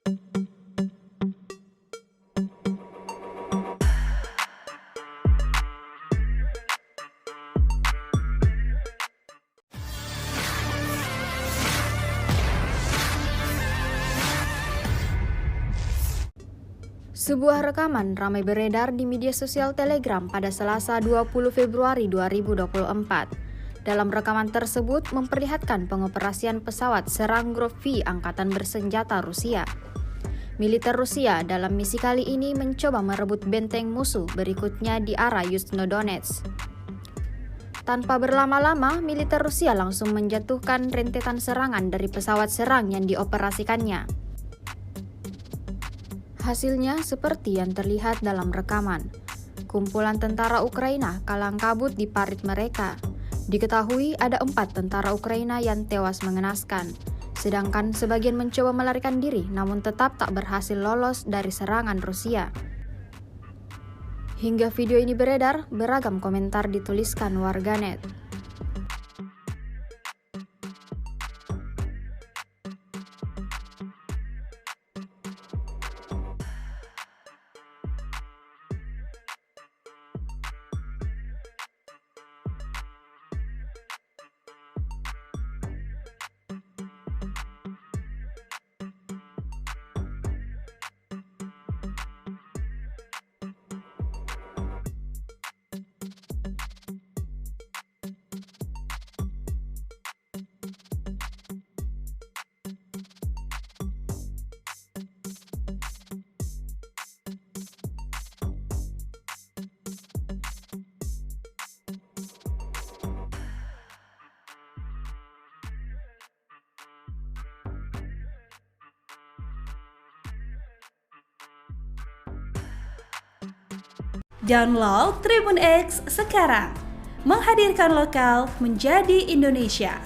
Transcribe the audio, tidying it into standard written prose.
Sebuah rekaman ramai beredar di media sosial Telegram pada Selasa 20 Februari 2024. Dalam rekaman tersebut memperlihatkan pengoperasian pesawat serang Grup V Angkatan Bersenjata Rusia. Militer Rusia dalam misi kali ini mencoba merebut benteng musuh berikutnya di arah Yuzhno-Donetsk. Tanpa berlama-lama, militer Rusia langsung menjatuhkan rentetan serangan dari pesawat serang yang dioperasikannya. Hasilnya seperti yang terlihat dalam rekaman. Kumpulan tentara Ukraina kalang kabut di parit mereka. Diketahui ada 4 tentara Ukraina yang tewas mengenaskan, sedangkan sebagian mencoba melarikan diri namun tetap tak berhasil lolos dari serangan Rusia. Hingga video ini beredar, beragam komentar dituliskan warganet. Download Tribun X sekarang, menghadirkan lokal menjadi Indonesia.